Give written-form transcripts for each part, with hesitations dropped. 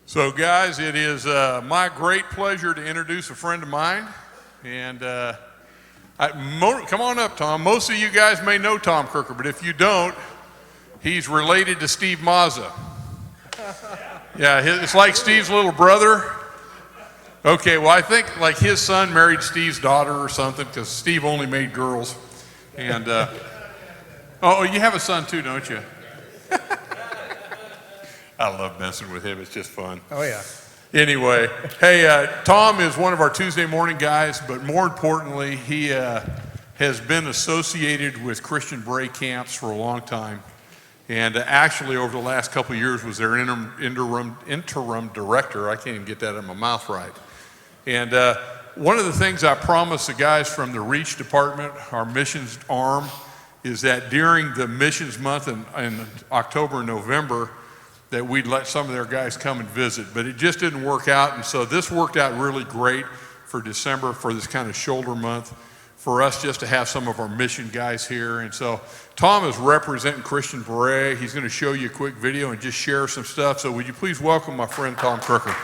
So guys, it is my great pleasure to introduce a friend of mine. And come on up, Tom. Most of you guys may know Tom Kirker, but if you don't, he's related to Steve Mazza. Yeah, it's like Steve's little brother. Okay, well, I think like his son married Steve's daughter or something, because Steve only made girls. And, oh, you have a son too, don't you? I love messing with him. It's just fun. Oh, yeah. Anyway, hey, Tom is one of our Tuesday morning guys, but more importantly, he has been associated with Christian Bray camps for a long time. And actually, over the last couple of years, was their interim director. I can't even get that out of my mouth right. And one of the things I promised the guys from the Reach Department, our missions arm, is that during the missions month in October and November, that we'd let some of their guys come and visit, but it just didn't work out. And so this worked out really great for December, for this kind of shoulder month, for us just to have some of our mission guys here. And so Tom is representing Christian Bray. He's going to show you a quick video and just share some stuff. So would you please welcome my friend Tom Kirker.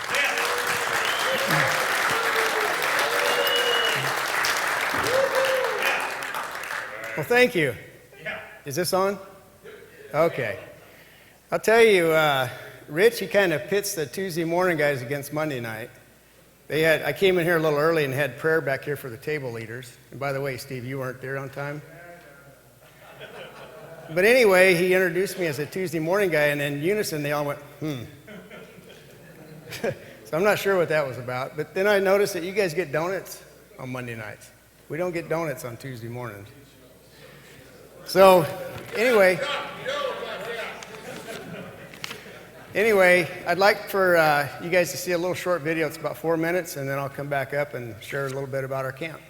Well, thank you. Is this on? Okay. I'll tell you, Rich, he kind of pits the Tuesday morning guys against Monday night. I came in here a little early and had prayer back here for the table leaders. And by the way, Steve, you weren't there on time. But anyway, he introduced me as a Tuesday morning guy, and in unison they all went, So I'm not sure what that was about. But then I noticed that you guys get donuts on Monday nights. We don't get donuts on Tuesday mornings. So anyway, I'd like for you guys to see a little short video. It's about 4 minutes, and then I'll come back up and share a little bit about our camp.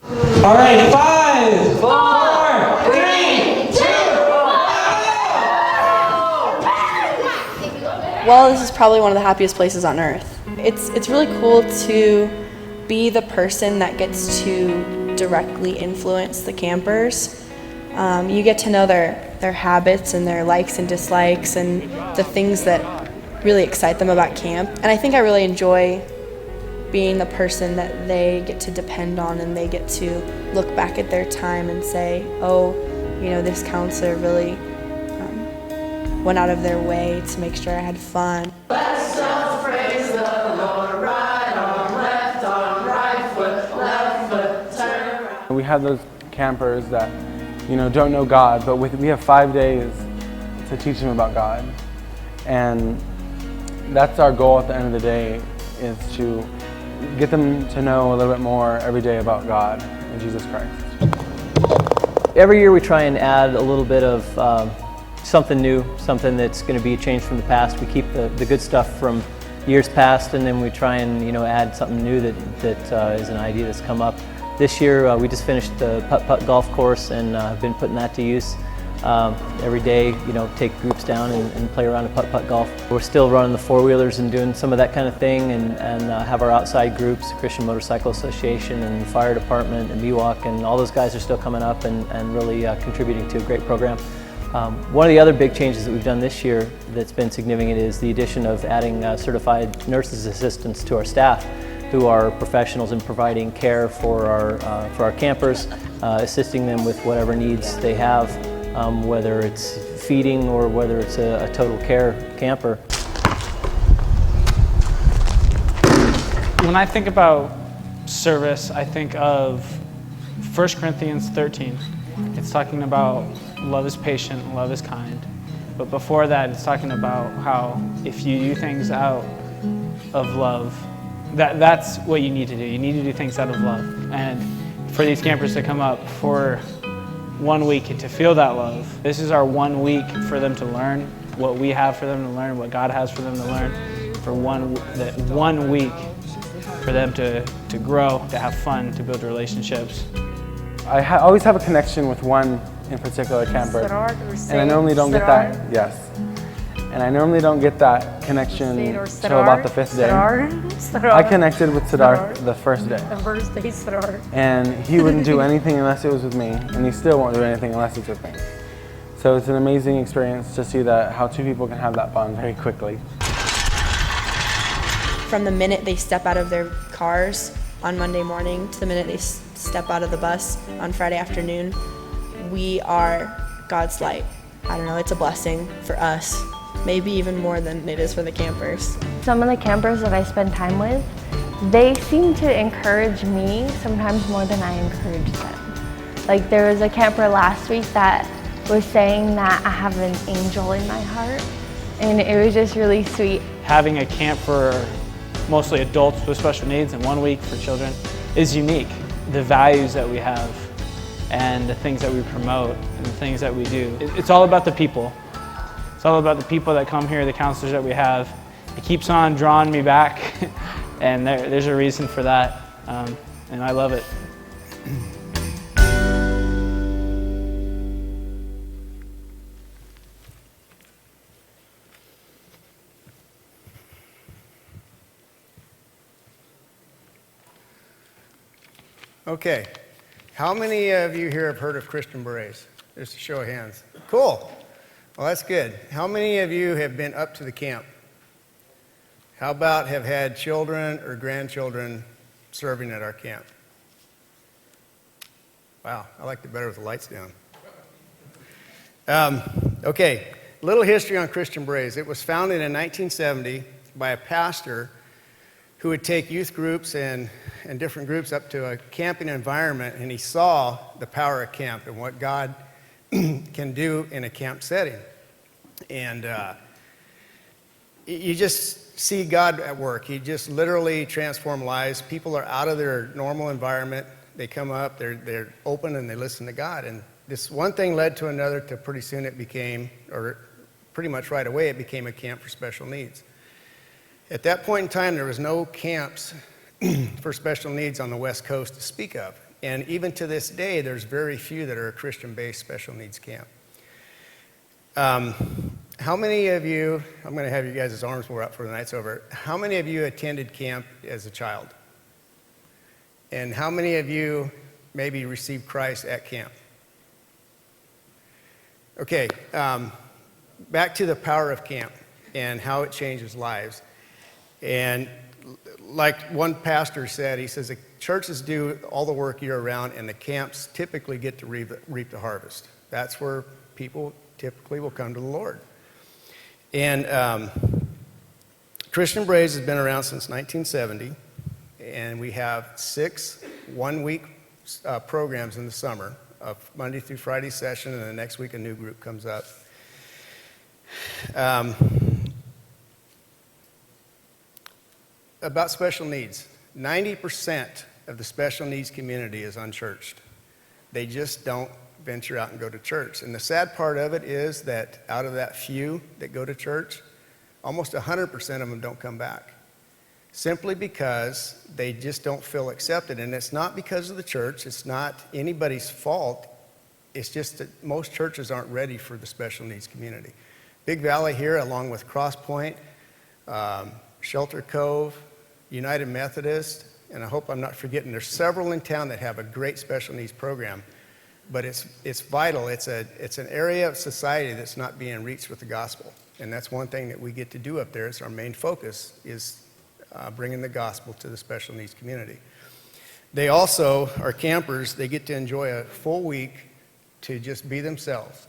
All right, 5, 4, 3, 2, 1. Well, this is probably one of the happiest places on earth. It's really cool to be the person that gets to directly influence the campers. You get to know their habits and their likes and dislikes and the things that really excite them about camp. And I think I really enjoy being the person that they get to depend on, and they get to look back at their time and say, oh, you know, this counselor really went out of their way to make sure I had fun. Let's all praise the Lord, right arm, left arm, right foot, left foot, turn around. We have those campers that, don't know God, but we have 5 days to teach them about God. And that's our goal at the end of the day, is to get them to know a little bit more every day about God and Jesus Christ. Every year we try and add a little bit of something new, something that's going to be a change from the past. We keep the good stuff from years past, and then we try and add something new that is an idea that's come up. This year we just finished the putt-putt golf course, and have been putting that to use. Every day, take groups down and play around a putt-putt golf. We're still running the four-wheelers and doing some of that kind of thing, and have our outside groups, Christian Motorcycle Association and Fire Department and MIWOC, and all those guys are still coming up and really contributing to a great program. One of the other big changes that we've done this year that's been significant is the addition of adding certified nurses assistants to our staff, who are professionals in providing care for our campers, assisting them with whatever needs they have, whether it's feeding or whether it's a total care camper. When I think about service, I think of 1 Corinthians 13. It's talking about love is patient, love is kind. But before that, it's talking about how if you do things out of love, that's what you need to do. You need to do things out of love. And for these campers to come up for 1 week and to feel that love, this is our 1 week for them to learn what we have for them to learn, what God has for them to learn, for that 1 week for them to grow, to have fun, to build relationships. I always have a connection with one in particular camper, and I normally don't get that. Yes. And I normally don't get that connection till about the 5th day. I connected with Sidar the first day. The first day, Sidar. And he wouldn't do anything unless it was with me, and he still won't do anything unless it's with me. So it's an amazing experience to see that how two people can have that bond very quickly. From the minute they step out of their cars on Monday morning to the minute they step out of the bus on Friday afternoon, we are God's light. I don't know, it's a blessing for us, maybe even more than it is for the campers. Some of the campers that I spend time with, they seem to encourage me sometimes more than I encourage them. Like there was a camper last week that was saying that I have an angel in my heart, and it was just really sweet. Having a camp for mostly adults with special needs and 1 week for children is unique. The values that we have and the things that we promote and the things that we do. It's all about the people. It's all about the people that come here, the counselors that we have. It keeps on drawing me back, and there's a reason for that, and I love it. Okay, how many of you here have heard of Christian Berets? Just a show of hands. Cool. Well, that's good. How many of you have been up to the camp? How about have had children or grandchildren serving at our camp? Wow, I liked it better with the lights down. Okay, little history on Christian Berets. It was founded in 1970 by a pastor who would take youth groups and different groups up to a camping environment, and he saw the power of camp and what God can do in a camp setting. And you just see God at work. He just literally transforms lives. People are out of their normal environment. They come up, they're open, and they listen to God. And this one thing led to another to pretty soon it became, or pretty much right away, it became a camp for special needs. At that point in time, there was no camps for special needs on the West Coast to speak of. And even to this day, there's very few that are a Christian-based special needs camp. How many of you, I'm going to have you guys' arms more up for the night's over. How many of you attended camp as a child? And how many of you maybe received Christ at camp? Okay, back to the power of camp and how it changes lives. And like one pastor said, he says, the churches do all the work year round, and the camps typically get to reap the harvest. That's where people typically will come to the Lord. And Christian Berets has been around since 1970, and we have 6 one-week programs in the summer, a Monday through Friday session, and the next week a new group comes up. About special needs, 90% of the special needs community is unchurched. They just don't venture out and go to church. And the sad part of it is that out of that few that go to church, almost 100% of them don't come back. Simply because they just don't feel accepted. And it's not because of the church, it's not anybody's fault. It's just that most churches aren't ready for the special needs community. Big Valley here, along with Cross Point, Shelter Cove, United Methodist, and I hope I'm not forgetting, there's several in town that have a great special needs program, but it's vital. It's an area of society that's not being reached with the gospel, and that's one thing that we get to do up there. It's our main focus is bringing the gospel to the special needs community. They also, our campers, they get to enjoy a full week to just be themselves,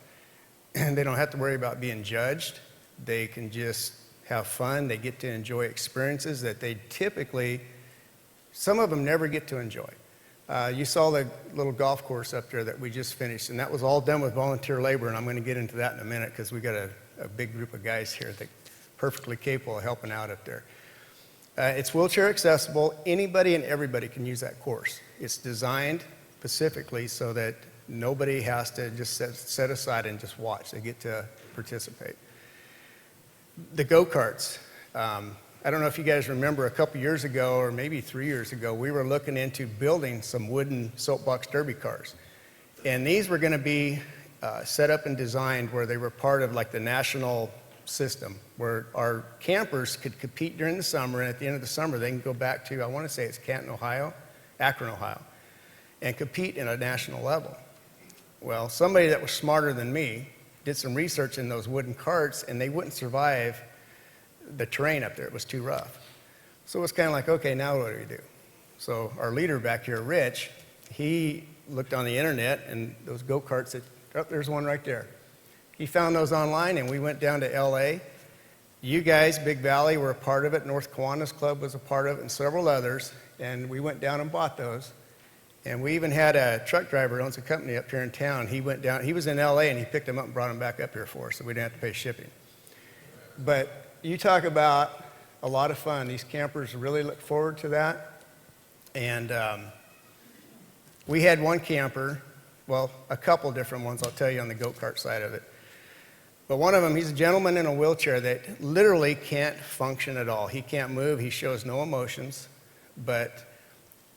and they don't have to worry about being judged. They can just have fun. They get to enjoy experiences that they typically, some of them never get to enjoy. You saw the little golf course up there that we just finished, and that was all done with volunteer labor, and I'm going to get into that in a minute because we got a big group of guys here that are perfectly capable of helping out up there. It's wheelchair accessible. Anybody and everybody can use that course. It's designed specifically so that nobody has to just set aside and just watch. They get to participate. The go-karts. I don't know if you guys remember a couple years ago or maybe 3 years ago, we were looking into building some wooden soapbox derby cars. And these were going to be set up and designed where they were part of like the national system where our campers could compete during the summer, and at the end of the summer, they can go back to, I want to say it's Akron, Ohio, and compete in a national level. Well, somebody that was smarter than me did some research in those wooden carts, and they wouldn't survive the terrain up there. It was too rough. So it was kind of like, okay, now what do we do? So our leader back here, Rich, he looked on the internet, and those go-karts, oh, there's one right there. He found those online, and we went down to LA. You guys, Big Valley, were a part of it. North Kiwanis Club was a part of it, and several others. And we went down and bought those. And we even had a truck driver who owns a company up here in town. He went down, he was in LA, and he picked them up and brought them back up here for us, so we didn't have to pay shipping. But you talk about a lot of fun. These campers really look forward to that. And we had one camper, well, a couple different ones, I'll tell you, on the go-kart side of it. But one of them, he's a gentleman in a wheelchair that literally can't function at all. He can't move, he shows no emotions, but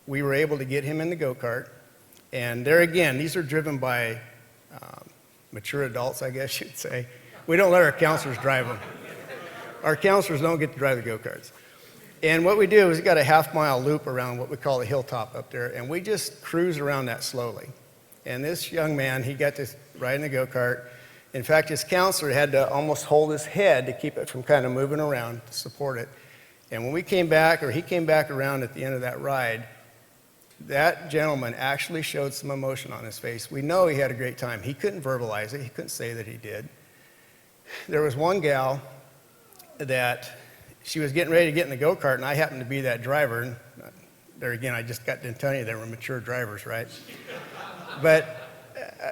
we were able to get him in the go-kart. And there again, these are driven by mature adults, I guess you'd say. We don't let our counselors drive them. Our counselors don't get to drive the go-karts. And what we do is we got a half-mile loop around what we call the hilltop up there, and we just cruise around that slowly. And this young man, he got to ride in the go-kart. In fact, his counselor had to almost hold his head to keep it from kind of moving around to support it. And when we came back, or he came back around at the end of that ride, that gentleman actually showed some emotion on his face. We know he had a great time. He couldn't verbalize it. He couldn't say that he did. There was one gal that she was getting ready to get in the go-kart, and I happened to be that driver. And there again, I just got done telling you they were mature drivers, right? But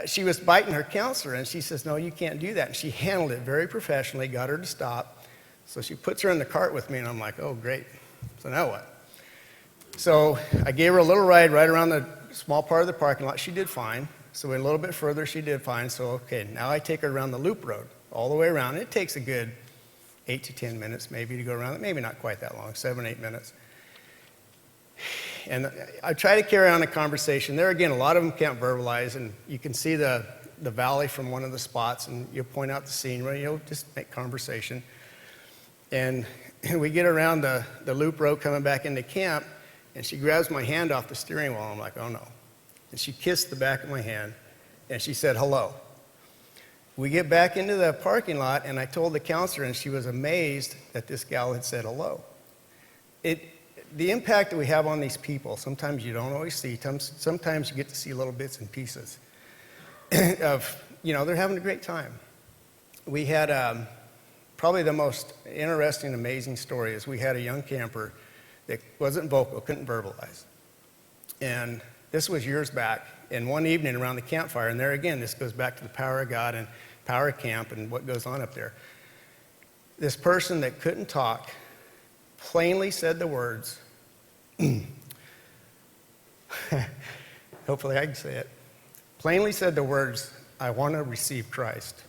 she was biting her counselor, and she says, no, you can't do that. And she handled it very professionally, got her to stop. So she puts her in the cart with me, and I'm like, oh, great. So now what? So I gave her a little ride right around the small part of the parking lot. She did fine. So we went a little bit further, she did fine. So, okay, now I take her around the loop road, all the way around. It takes a good 8 to 10 minutes maybe to go around it. Maybe not quite that long, 7, 8 minutes. And I try to carry on a conversation. There again, a lot of them can't verbalize, and you can see the valley from one of the spots, and you'll point out the scenery, you'll just make conversation. And we get around the loop road coming back into camp, and she grabs my hand off the steering wheel. I'm like, oh no. And she kissed the back of my hand, and she said, hello. We get back into the parking lot, and I told the counselor, and she was amazed that this gal had said hello. The impact that we have on these people, sometimes you don't always see. Sometimes you get to see little bits and pieces of, they're having a great time. We had probably the most interesting, amazing story is we had a young camper that wasn't vocal, couldn't verbalize. And this was years back. And one evening around the campfire, and there again, this goes back to the power of God and power of camp and what goes on up there. This person that couldn't talk plainly said the words, hopefully I can say it, plainly said the words, I want to receive Christ.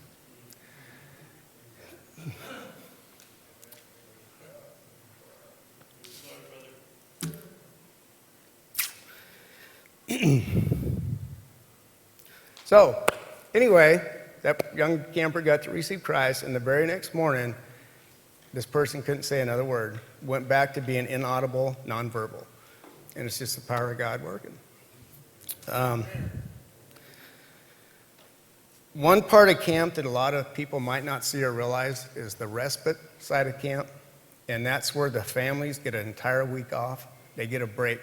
So, anyway, that young camper got to receive Christ, and the very next morning, this person couldn't say another word, went back to being inaudible, nonverbal. And it's just the power of God working. One part of camp that a lot of people might not see or realize is the respite side of camp. And that's where the families get an entire week off. They get a break.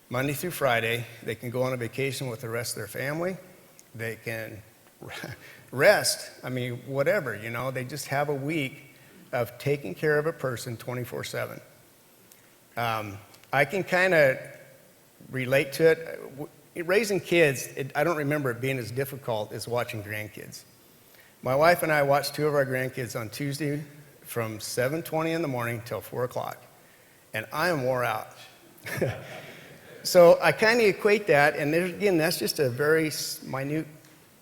Monday through Friday, they can go on a vacation with the rest of their family. They can rest, whatever, they just have a week of taking care of a person 24/7. I can kind of relate to it. Raising kids, I don't remember it being as difficult as watching grandkids. My wife and I watched 2 of our grandkids on Tuesday from 7:20 in the morning till 4 o'clock, and I am wore out. So I kind of equate that, and again, that's just a very minute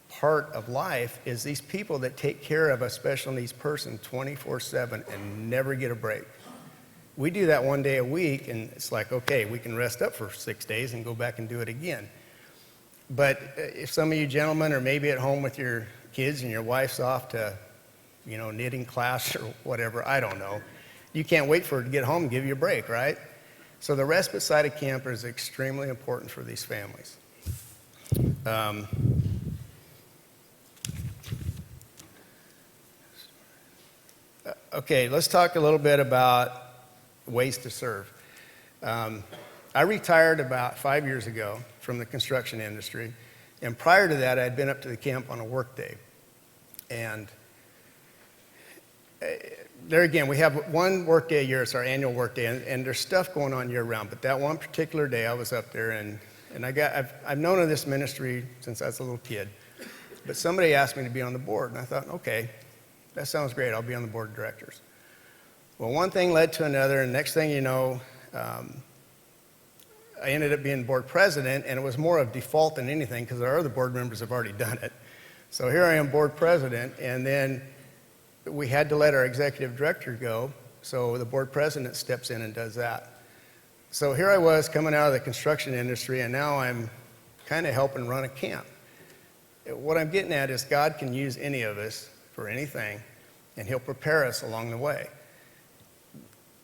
part of life, is these people that take care of a special needs person 24/7 and never get a break. We do that 1 day a week, and it's like, okay, we can rest up for 6 days and go back and do it again. But if some of you gentlemen are maybe at home with your kids and your wife's off to knitting class or whatever, I don't know. You can't wait for it to get home and give you a break, right? So the respite side of camper is extremely important for these families. Okay, let's talk a little bit about ways to serve. I retired about 5 years ago from the construction industry, and prior to that, I'd been up to the camp on a work day. And there again, we have one work day a year. It's our annual work day, and there's stuff going on year round. But that one particular day, I was up there, and I've known of this ministry since I was a little kid. But somebody asked me to be on the board, and I thought, okay, that sounds great. I'll be on the board of directors. Well, one thing led to another, and next thing you know, I ended up being board president, and it was more of default than anything because our other board members have already done it. So here I am, board president, and then we had to let our executive director go, so the board president steps in and does that. So here I was coming out of the construction industry, and now I'm kind of helping run a camp. What I'm getting at is God can use any of us for anything, and He'll prepare us along the way.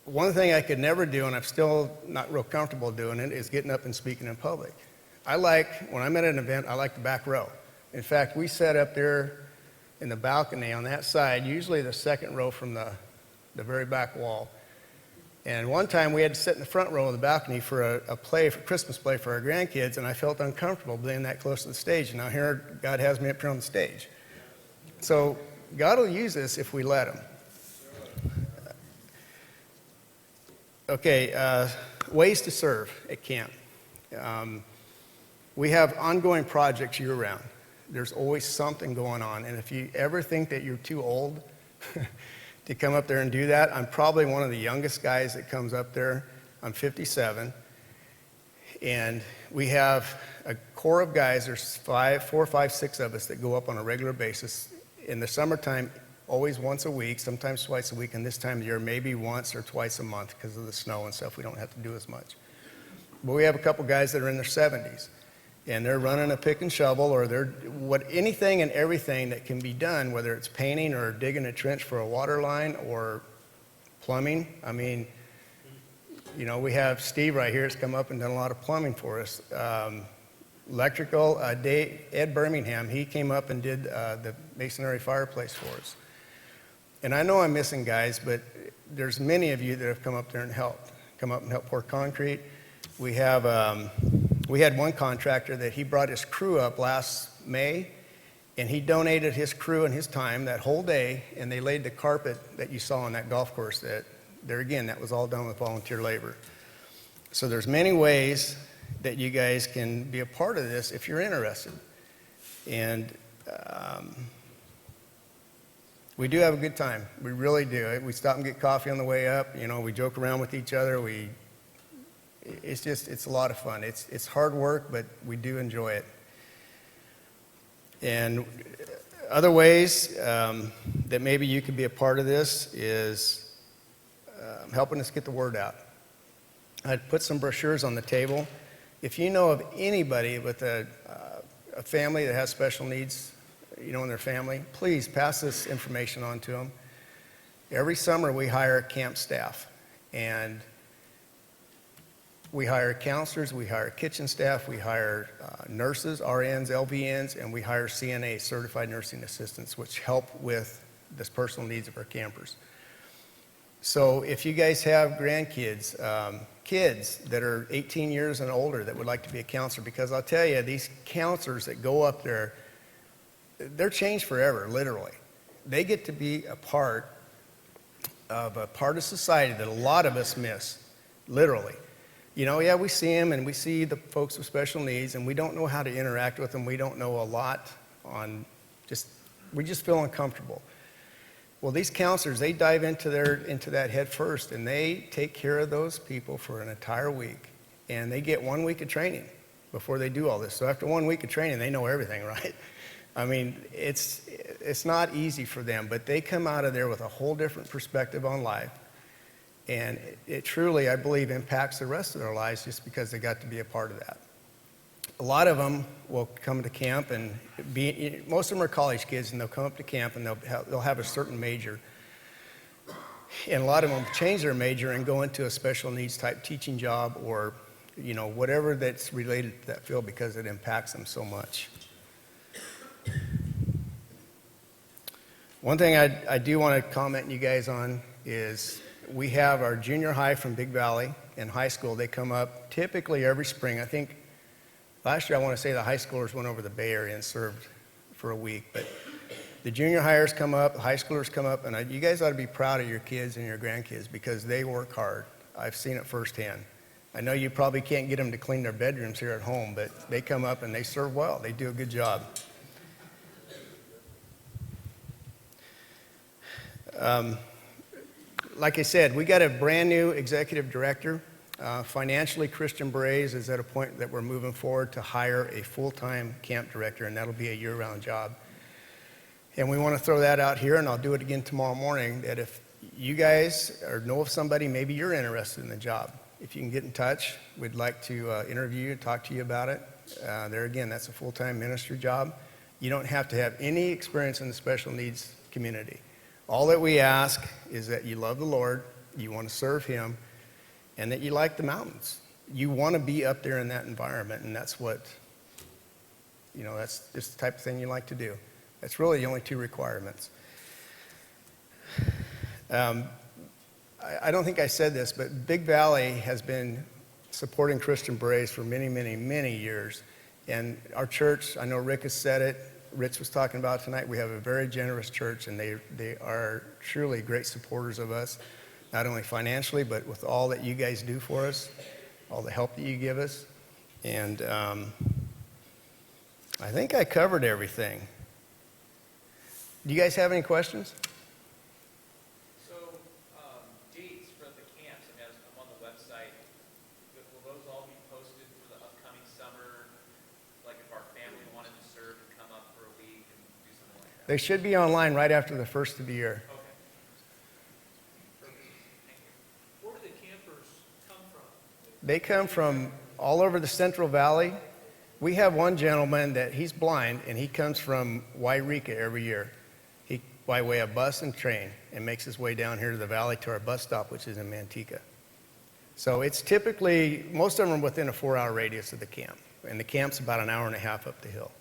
One thing I could never do, and I'm still not real comfortable doing it, is getting up and speaking in public. When I'm at an event, I like the back row. In fact, we sat up there in the balcony on that side, usually the second row from the very back wall. And one time we had to sit in the front row of the balcony for a Christmas play for our grandkids, and I felt uncomfortable being that close to the stage. And now here, God has me up here on the stage. So God will use us if we let Him. Okay, ways to serve at camp. We have ongoing projects year-round. There's always something going on, and if you ever think that you're too old to come up there and do that, I'm probably one of the youngest guys that comes up there. I'm 57, and we have a core of guys. There's 4, 5, 6 of us that go up on a regular basis. In the summertime, always once a week, sometimes twice a week, and this time of year, maybe once or twice a month because of the snow and stuff. We don't have to do as much. But we have a couple guys that are in their 70s, and they're running a pick and shovel, or anything and everything that can be done, whether it's painting or digging a trench for a water line or plumbing. I mean, we have Steve right here that's come up and done a lot of plumbing for us. Electrical, Ed Birmingham, he came up and did the masonry fireplace for us. And I know I'm missing guys, but there's many of you that have come up there and helped pour concrete. We had one contractor that he brought his crew up last May, and he donated his crew and his time that whole day, and they laid the carpet that you saw on that golf course. That was all done with volunteer labor. So there's many ways that you guys can be a part of this if you're interested. And we do have a good time. We really do. We stop and get coffee on the way up. We joke around with each other. It's a lot of fun. It's hard work, but we do enjoy it. And other ways that maybe you could be a part of this is helping us get the word out. I'd put some brochures on the table. If you know of anybody with a family that has special needs, in their family, please pass this information on to them. Every summer we hire camp staff, and we hire counselors, we hire kitchen staff, we hire nurses, RNs, LVNs, and we hire CNAs, certified nursing assistants, which help with the personal needs of our campers. So if you guys have grandkids, kids that are 18 years and older that would like to be a counselor, because I'll tell you, these counselors that go up there, they're changed forever, literally. They get to be a part of society that a lot of us miss, literally. We see them and we see the folks with special needs, and we don't know how to interact with them. We don't know a lot we just feel uncomfortable. Well, these counselors, they dive into that head first, and they take care of those people for an entire week, and they get 1 week of training before they do all this. So after 1 week of training, they know everything, right? I mean, it's not easy for them, but they come out of there with a whole different perspective on life, and it truly, I believe, impacts the rest of their lives just because they got to be a part of that. a lot of them will come to camp and most of them are college kids, and they'll come up to camp and they'll have a certain major. And a lot of them change their major and go into a special needs type teaching job, or whatever that's related to that field, because it impacts them so much. One thing I do want to comment you guys on is we have our junior high from Big Valley and high school. They come up typically every spring. I think last year I want to say the high schoolers went over the Bay Area and served for a week. But the junior hires come up, the high schoolers come up, and you guys ought to be proud of your kids and your grandkids because they work hard. I've seen it firsthand. I know you probably can't get them to clean their bedrooms here at home, but they come up and they serve well. They do a good job. Like I said, we got a brand new executive director. Financially, Christian Braze is at a point that we're moving forward to hire a full-time camp director, and that'll be a year-round job. And we want to throw that out here, and I'll do it again tomorrow morning, that if you guys or know of somebody, maybe you're interested in the job, if you can get in touch, we'd like to interview you and talk to you about it. There again, that's a full-time ministry job. You don't have to have any experience in the special needs community. All that we ask is that you love the Lord, you want to serve Him, and that you like the mountains. You want to be up there in that environment, and that's what, that's just the type of thing you like to do. That's really the only two requirements. I don't think I said this, but Big Valley has been supporting Christian Braze for many, many, many years. And our church, I know Rick has said it, Rich was talking about tonight, we have a very generous church, and they are truly great supporters of us, not only financially, but with all that you guys do for us, all the help that you give us. And I think I covered everything. Do you guys have any questions? So, dates for the camps, I'm on the website. Will those all be posted for the upcoming summer? Like if our family wanted to serve and come up for a week and do something like that? They should be online right after the first of the year. Okay. Perfect. Thank you. Where do the campers come from? They come from all over the Central Valley. We have one gentleman that he's blind, and he comes from Wairika every year. He, by way of bus and train, and makes his way down here to the valley to our bus stop, which is in Manteca. So it's typically, most of them are within a 4-hour radius of the camp, and the camp's about an hour and a half up the hill.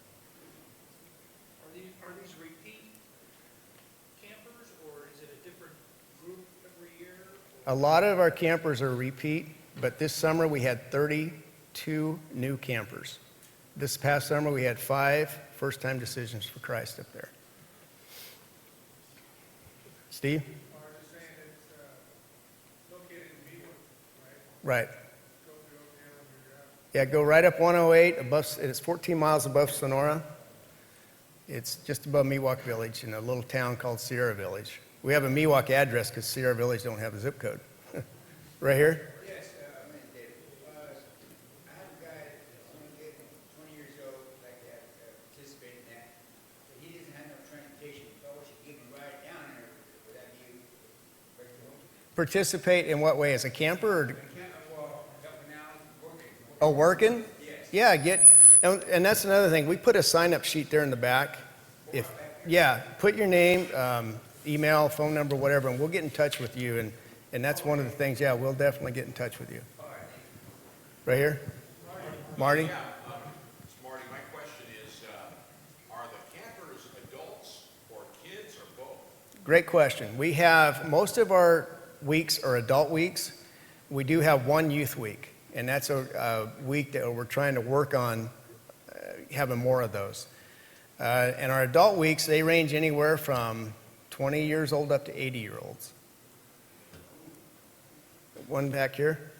Are these repeat campers, or is it a different group every year? A lot of our campers are repeat, but this summer we had 32 new campers. This past summer we had 5 first-time decisions for Christ up there. Steve? Right. Yeah, go right up 108 above. It's 14 miles above Sonora. It's just above Miwok Village in a little town called Sierra Village. We have a Miwok address because Sierra Village don't have a zip code. Right here? Yes, my name is David. I have a guy that's 20 years old, like that, participate in that. But he doesn't have no transportation. If I should give him a ride down there, would that be right to home? Participate in what way? As a camper? Or Well, helping out, working. oh, working? Yes. Yeah, and that's another thing. We put a sign-up sheet there in the back. Put your name, email, phone number, whatever, and we'll get in touch with you. And that's one of the things, we'll definitely get in touch with you. Right here? Marty? Yeah, Marty, my question is, are the campers adults or kids or both? Great question. We have, most of our weeks are adult weeks. We do have one youth week, and that's a week that we're trying to work on having more of those. And our adult weeks, they range anywhere from 20 years old up to 80-year-olds. One back here.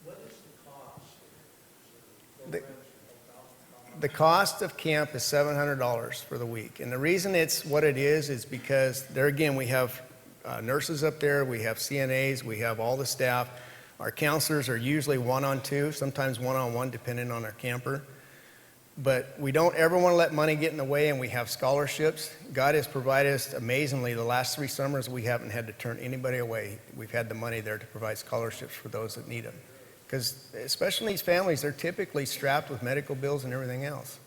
What is the cost? The cost of camp is $700 for the week. And the reason it's what it is because there again, we have nurses up there, we have CNAs, we have all the staff. Our counselors are usually 1-on-2, sometimes 1-on-1, depending on our camper. But we don't ever want to let money get in the way, and we have scholarships. God has provided us amazingly. The last 3 summers, we haven't had to turn anybody away. We've had the money there to provide scholarships for those that need them. because especially these families, they're typically strapped with medical bills and everything else.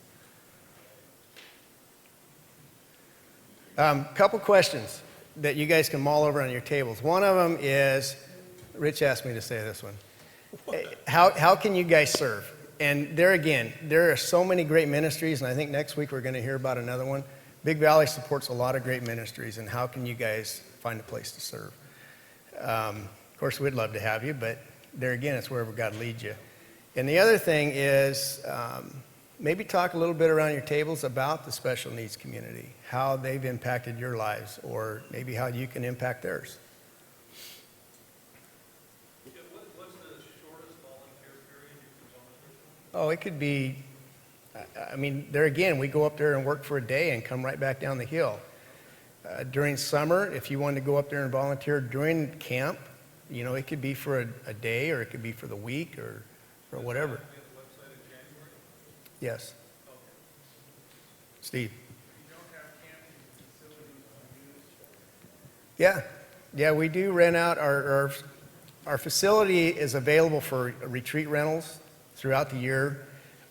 Couple questions that you guys can mull over on your tables. One of them is, Rich asked me to say this one. How can you guys serve? And there again, there are so many great ministries, and I think next week we're going to hear about another one. Big Valley supports a lot of great ministries, and how can you guys find a place to serve? Of course, we'd love to have you, but there again, it's wherever God leads you. And the other thing is, maybe talk a little bit around your tables about the special needs community, how they've impacted your lives, or maybe how you can impact theirs. What's the shortest volunteer period you can volunteer? Oh, it could be, I mean, there again, we go up there and work for a day and come right back down the hill. During summer, if you wanted to go up there and volunteer during camp, you know, it could be for a day, or it could be for the week, or whatever. Yes. Steve. Yeah, we do rent out our facility is available for retreat rentals throughout the year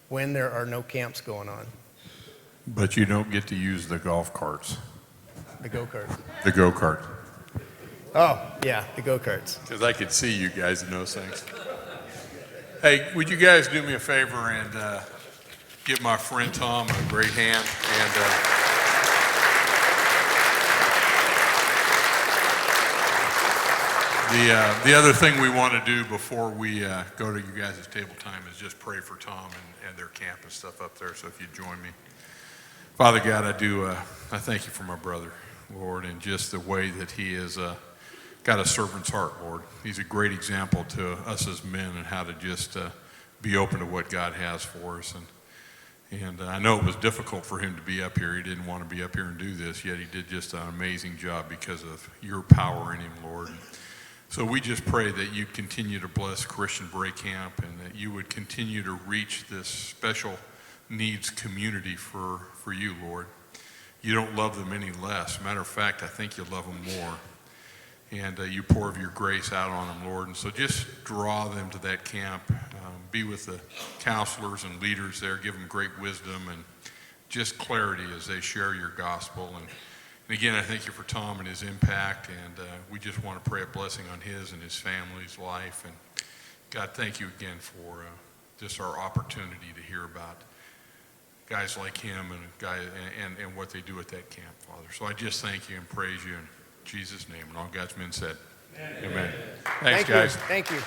when there are no camps going on. But you don't get to use the golf carts, The go-karts. the go-kart, Oh, yeah, the go-karts. because I could see you guys in those things. Hey, would you guys do me a favor and give my friend Tom a great hand? And the other thing we want to do before we go to you guys' table time is just pray for Tom and their camp and stuff up there. So if you join me. Father God, I thank you for my brother, Lord, and just the way that he has got a servant's heart, Lord. He's a great example to us as men and how to just be open to what God has for us. And I know it was difficult for him to be up here. He didn't want to be up here and do this, yet he did just an amazing job because of your power in him, Lord. So we just pray that you continue to bless Christian Break Camp and that you would continue to reach this special needs community for you, Lord. You don't love them any less. Matter of fact, I think you love them more. And you pour of your grace out on them, Lord. And so just draw them to that camp. Be with the counselors and leaders there. Give them great wisdom and just clarity as they share your gospel. And again, I thank you for Tom and his impact. And we just want to pray a blessing on his and his family's life. And God, thank you again for just our opportunity to hear about guys like him and what they do at that camp, Father. So I just thank you and praise you in Jesus' name. And all God's men said, amen. Thanks, guys. Thank you.